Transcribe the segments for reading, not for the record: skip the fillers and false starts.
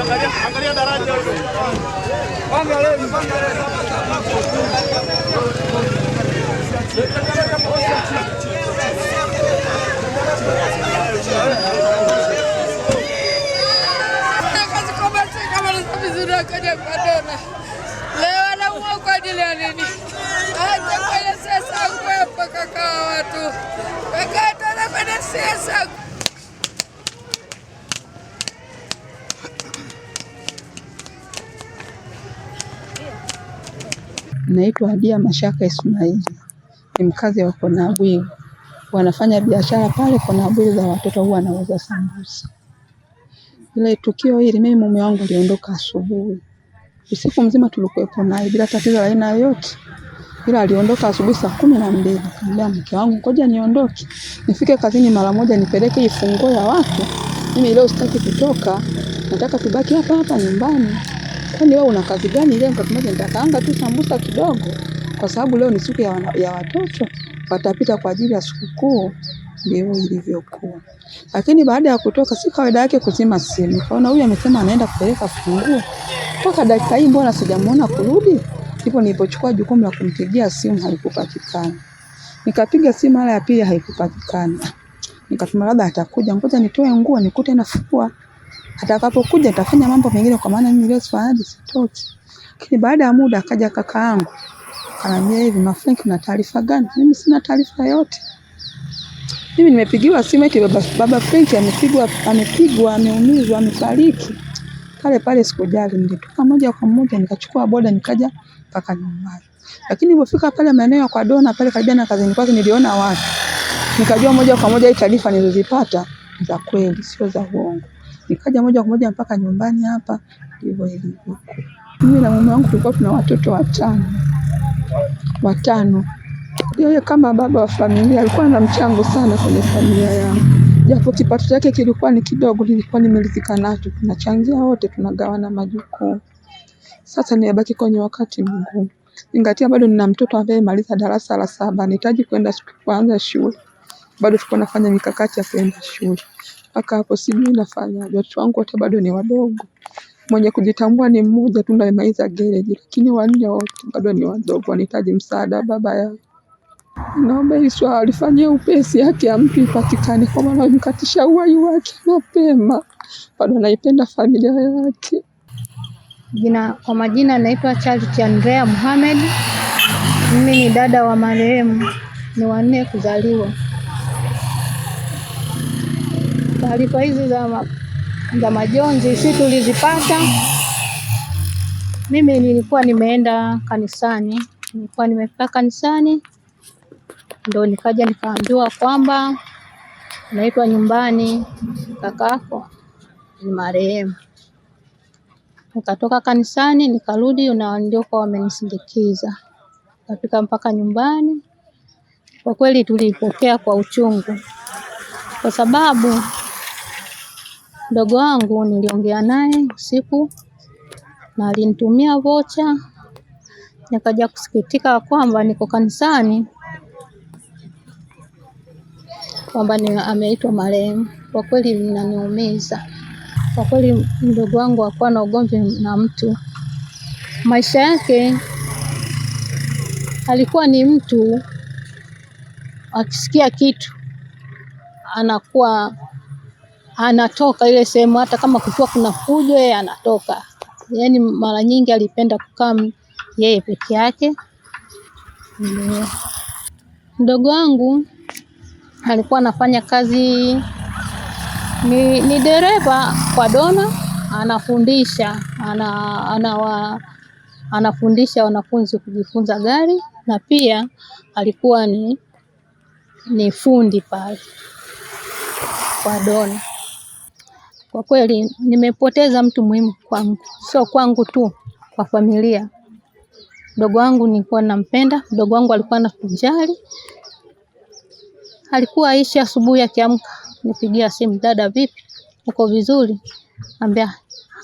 Angalia daraja hilo. Leo anaumwa kwa ajili ya nini? Hata kwenye siasa ngwepo kaka watu. Kaka tena kwenye siasa. Naitwa Hadia Mashaka Ismaili. Ni mkazi wa Konabwili. Wanafanya biashara pale Konabwili za watoto, huwa anauza sambusa. Ile tukio hili mimi mume wangu aliondoka asubuhi. Usiku mzima tulikuwepo naye bila tatizo la aina yoyote. Ila aliondoka asubuhi saa 12. Nikamwambia mke wangu, ngoja niondoke. Nifike kazini mara moja nipeleke ifungo ya watu. Mimi leo sitaki kutoka. Nataka tubaki hapa hapa nyumbani. Kwani wewe una kazi gani leo? Nikamwambia nitakaanga tu sambusa kidogo. Kwa sababu leo ni siku ya watoto. Watapita kwa ajili ya sikukuu. Ndio ilivyokuwa. Lakini baada ya kutoka si kawaida yake kuzima simu. Kaona huyu amesema anaenda kupeleka funguo. Mpaka dakika hii mbona sijamuona kurudi? Ndipo nilipochukua jukumu la kumpigia simu, haikupatikana. Nikapiga simu mara ya pili, haikupatikana. Nikasema labda atakuja, ngoja nitoe nguo nikute nafua. Atakapokuja nitafanya mambo mengine, kwa maana mimi leo sifanyaje, sitoki. Lakini baada ya muda akaja kaka yangu. Akaniambia hivi, Mafrank, una taarifa gani? Mimi sina taarifa yote. Mimi nimepigiwa simu eti baba Frank amepigwa, ameumizwa, amefariki. Pale sikujali, nilitoka moja kwa moja nikachukua boda nikaja mpaka nyumbani. Lakini nilipofika pale maeneo ya kwa Dona pale karibia na kazini kwake, niliona watu. Nikajua moja kwa moja hii taarifa nilizozipata za kweli, sio za uongo. Nikaja moja kwa moja mpaka nyumbani hapa, ndivyo ilivyokuwa. Mimi na mume wangu tulikuwa tuna watoto watano. Yeye kama baba wa familia alikuwa na mchango sana kwenye familia yangu. Japo kipato chake kilikuwa ni kidogo, nilikuwa nimeridhika nacho. Tunachangia wote, tunagawana majukumu. Sasa nimebaki kwenye wakati mgumu. Ingatia bado nina mtoto ambaye maliza darasa la 7, nahitaji kwenda kuanza shule. Bado tuko nafanya mikakati ya kwenda shule. Mpaka hapo sijui nafanya. Watoto wangu wote bado ni wadogo. Mwenye kujitambua ni mmoja tu ndiye amemaliza gereji, lakini wanne wote bado ni wadogo, wanahitaji msaada baba yao. Naomba hili swala lifanyie upesi, haki ya mtu ipatikane, kwa maana amekatisha uhai wake mapema. Bado anaipenda familia yake. Kwa majina naitwa Charity Andrea Mohamed. Mimi ni dada wa marehemu, ni wanne kuzaliwa. Taarifa hizi za majonzi sisi tulizipata. Mimi nilikuwa nimeenda kanisani. Nilikuwa nimefika kanisani. Ndio nikaja nikaambiwa kwamba naitwa nyumbani, kakako ni marehemu. Nikatoka kanisani nikarudi, na ndio kwa wamenisindikiza. Nikafika mpaka nyumbani. Kwa kweli tulipokea kwa uchungu. Kwa sababu mdogo wangu niliongea naye usiku na alinitumia vocha. Nikaja kusikitika kwamba niko kanisani kwamba ameitwa marehemu. Kwa kweli linaniumiza. Kwa kweli mdogo wangu hakuwa na ugomvi na mtu. Maisha yake alikuwa ni mtu akisikia kitu anakuwa anatoka ile sehemu, hata kama kukiwa kuna fujo yeye anatoka. Yaani mara nyingi alipenda kukaa yeye peke yake. Mdogo wangu alikuwa anafanya kazi ni dereva kwa Dona, anafundisha anafundisha wanafunzi kujifunza gari, na pia alikuwa ni fundi pale kwa Dona. Kwa kweli nimepoteza mtu muhimu kwangu, sio kwangu tu, kwa familia. Mdogo wangu nilikuwa nampenda, mdogo wangu alikuwa anakujali. Alikuwa aishi asubuhi akiamka nipigia simu, dada vipi? Uko vizuri? Anambia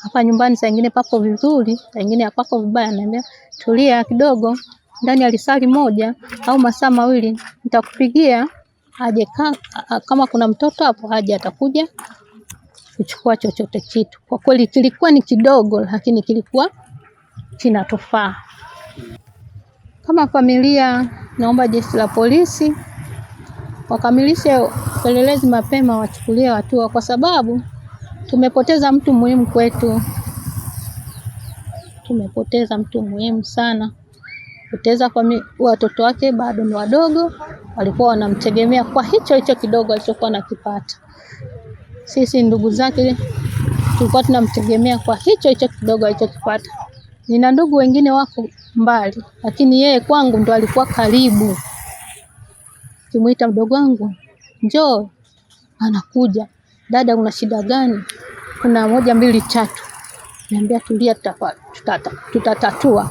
hapa nyumbani saa nyingine papo vizuri, saa nyingine hapako vibaya. Anambia tulia kidogo, ndani ya lisali moja au masaa mawili nitakupigia aje, kama kuna mtoto hapo aje, atakuja kuchukua chochote kitu. Kwa kweli kilikuwa ni kidogo, lakini kilikuwa kinatufaa. Kama familia, naomba jeshi la polisi wakamilishe upelelezi mapema, wachukulie hatua, kwa sababu tumepoteza mtu muhimu kwetu. Tumepoteza mtu muhimu sana. Poteza watoto wake bado ni wadogo, walikuwa wanamtegemea kwa hicho kidogo alichokuwa anakipata. Sisi ndugu zake tulikuwa tunamtegemea kwa hicho kidogo alichokipata. Nina ndugu wengine wako mbali, lakini yeye kwangu ndo alikuwa karibu. Kimuita mdogo wangu, njoo, anakuja. Dada, una shida gani? Kuna 1 2 3. Niambia tulia, tutatatua.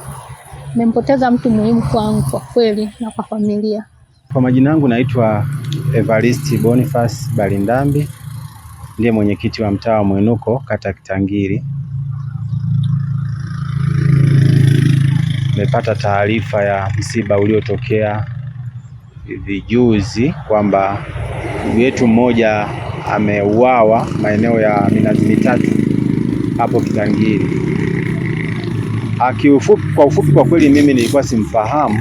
Nimempoteza mtu muhimu kwangu kwa kweli na kwa familia. Kwa majina yangu naitwa Evarist Boniface Balindambi, ndiye mwenyekiti wa mtaa wa Mwinuko, kata Kitangiri. Nimepata taarifa ya msiba uliotokea vijuzi kwamba ndugu yetu mmoja ameuawa maeneo ya Minazi Mitatu hapo Kitangiri. Kwa ufupi kwa kweli mimi nilikuwa simfahamu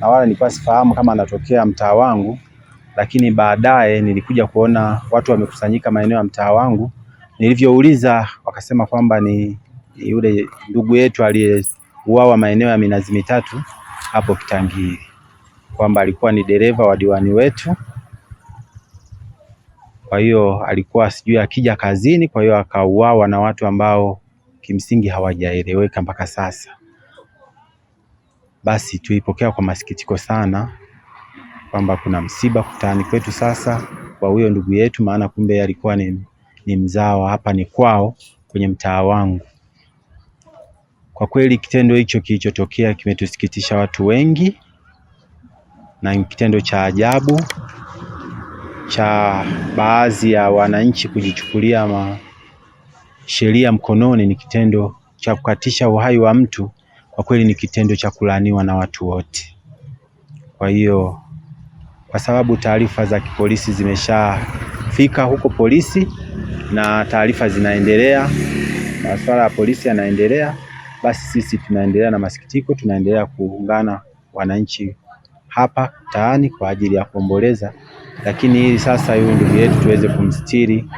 na wala nilikuwa sifahamu kama anatokea mtaa wangu, lakini baadaye nilikuja kuona watu wamekusanyika maeneo ya mtaa wangu. Nilivyouliza wakasema kwamba ni yule ndugu yetu aliyeuawa maeneo ya Minazi Mitatu hapo Kitangiri, kwamba alikuwa ni dereva wa diwani wetu. Kwa hiyo alikuwa sijui akija kazini, kwa hiyo akauawa na watu ambao kimsingi hawajaeleweka mpaka sasa. Basi tuipokea kwa masikitiko sana kwamba kuna msiba kutani kwetu sasa kwa huyo ndugu yetu, maana kumbe alikuwa ni mzawa, hapa ni kwao kwenye mtaa wangu. Kwa kweli kitendo hicho kilichotokea kimetusikitisha watu wengi, na kitendo cha ajabu cha baadhi ya wananchi kujichukulia sheria mkononi. Ni kitendo cha kukatisha uhai wa mtu, kwa kweli ni kitendo cha kulaaniwa na watu wote. Kwa hiyo kwa sababu taarifa za kipolisi zimeshafika huko polisi na taarifa zinaendelea, masuala ya polisi yanaendelea, basi sisi tunaendelea na masikitiko, tunaendelea kuungana wananchi hapa mtaani kwa ajili ya kuomboleza, lakini hili sasa yule ndugu yetu tuweze kumstiri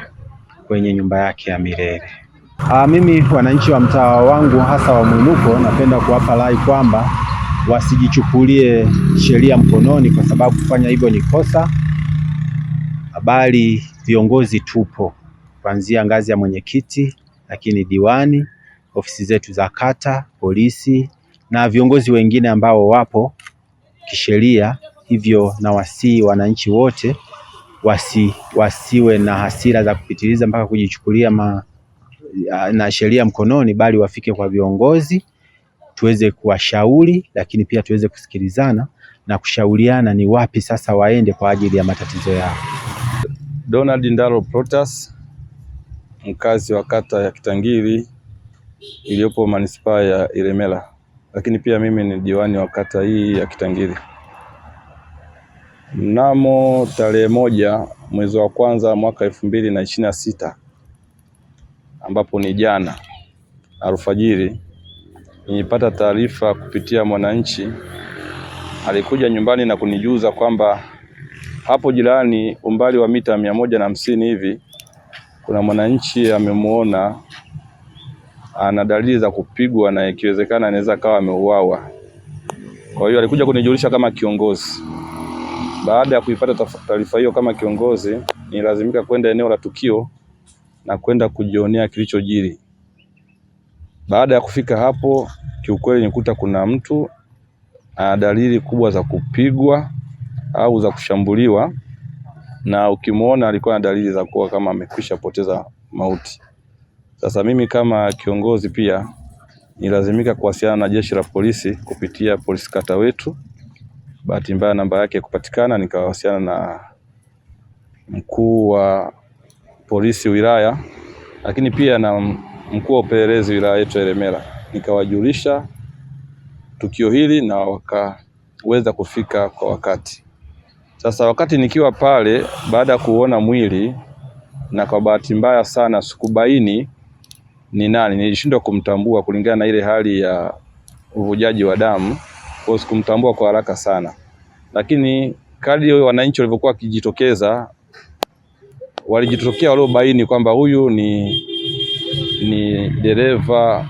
kwenye nyumba yake ya milele. Mimi wananchi wa mtaa wangu hasa wa Mwinuko napenda kuwapa rai kwamba wasijichukulie sheria mkononi, kwa sababu kufanya hivyo ni kosa. Bali viongozi tupo kuanzia ngazi ya mwenyekiti, lakini diwani, ofisi zetu za kata, polisi na viongozi wengine ambao wapo kisheria. Hivyo na wasii wananchi wote wasiwe na hasira za kupitiliza mpaka kujichukulia na sheria mkononi, bali wafike kwa viongozi tuweze kuwashauri, lakini pia tuweze kusikilizana na kushauriana ni wapi sasa waende kwa ajili ya matatizo yao. Donald Ndaro Protas, mkazi wa kata ya Kitangiri iliyopo manispaa ya Ilemela, lakini pia mimi ni diwani wa kata hii ya Kitangiri. Mnamo tarehe 1 mwezi wa kwanza mwaka 2026, ambapo ni jana alfajiri, nilipata taarifa kupitia mwananchi. Alikuja nyumbani na kunijuza kwamba hapo jirani umbali wa mita 150 hivi kuna mwananchi amemuona ana dalili za kupigwa na ikiwezekana anaweza kawa ameuawa. Kwa hiyo alikuja kunijulisha kama kiongozi. Baada ya kuipata taarifa hiyo kama kiongozi, nilazimika kwenda eneo la tukio na kwenda kujionea kilichojiri. Baada ya kufika hapo, kiukweli nikuta kuna mtu ana dalili kubwa za kupigwa au za kushambuliwa, na ukimuona alikuwa na dalili za kuwa kama amekwisha poteza mauti. Sasa mimi kama kiongozi pia nilazimika kuwasiliana na jeshi la polisi kupitia polisi kata wetu. Bahati mbaya namba yake kupatikana, nikawasiliana na mkuu wa polisi wilaya, lakini pia na mkuu wa upelelezi wilaya yetu ya Ilemela. Nikawajulisha tukio hili na wakaweza kufika kwa wakati. Sasa wakati nikiwa pale, baada ya kuona mwili na kwa bahati mbaya sana sikubaini ni nani. Nilishindwa kumtambua kulingana na ile hali ya uvujaji wa damu, kwa sikumtambua kwa haraka sana. Lakini kadri wananchi walivyokuwa wakijitokeza, walijitokea waliobaini kwamba huyu ni dereva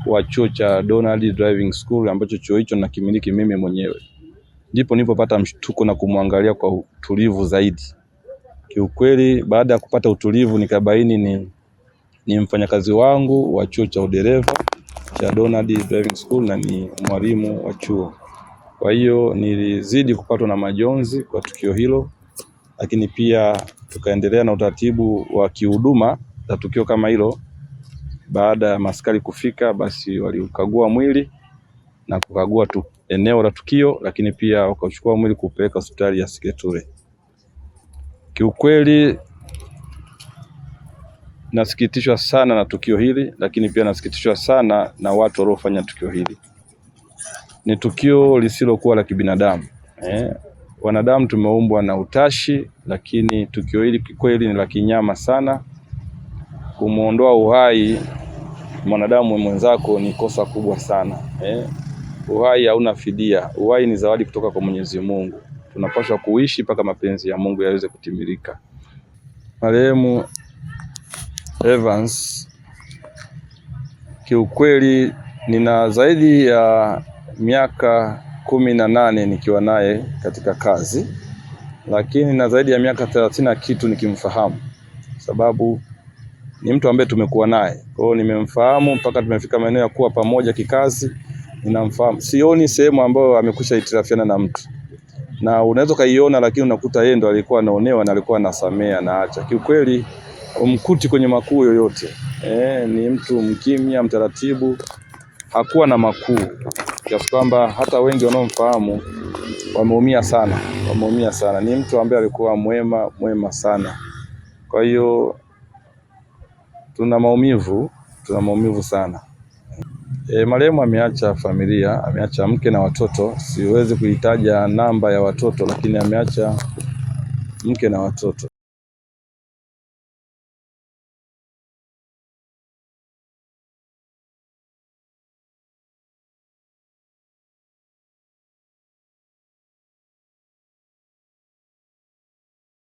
wa chuo cha Donald Driving School ambacho chuo hicho nakimiliki mimi mwenyewe. Ndipo nilipopata mshtuko na kumwangalia kwa utulivu zaidi. Kiukweli baada ya kupata utulivu nikabaini ni mfanyakazi wangu wa chuo cha udereva cha Donald Driving School na ni mwalimu wa chuo. Kwa hiyo nilizidi kupatwa na majonzi kwa tukio hilo, lakini pia tukaendelea na utaratibu wa kihuduma za tukio kama hilo. Baada ya maaskari kufika, basi waliukagua mwili na kukagua eneo la tukio, lakini pia wakachukua mwili kupeleka hospitali ya Segeture. Kiukweli nasikitishwa sana na tukio hili, lakini pia nasikitishwa sana na watu waliofanya tukio hili. Ni tukio lisilokuwa la kibinadamu. Wanadamu tumeumbwa na utashi, lakini tukio hili kweli ni la kinyama sana. Kumuondoa uhai mwanadamu mwenzako ni kosa kubwa sana. Uhai hauna fidia. Uhai ni zawadi kutoka kwa Mwenyezi Mungu. Tunapaswa kuishi mpaka mapenzi ya Mungu yaweze kutimilika. Marehemu Evans kiukweli nina zaidi ya miaka 18 nikiwa naye katika kazi, lakini na zaidi ya miaka 30 na kitu nikimfahamu, sababu ni mtu ambaye tumekuwa naye. Kwa hiyo nimemfahamu mpaka tumefika maeneo ya kuwa pamoja kikazi, ninamfahamu. Sioni sehemu ambayo amekwisha itirafiana na mtu. Na unaweza kaiona, lakini unakuta yeye ndo alikuwa anaonewa na alikuwa anasamea na acha. Kiukweli umkuti kwenye makuu yoyote. Ni mtu mkimya, mtaratibu, hakuwa na makuu. Kiasi kwamba hata wengi wanaomfahamu wameumia sana, Ni mtu ambaye alikuwa mwema sana. Kwa hiyo tuna maumivu sana. Marehemu ameacha familia, ameacha mke na watoto. Siwezi kuitaja namba ya watoto, lakini ameacha mke na watoto.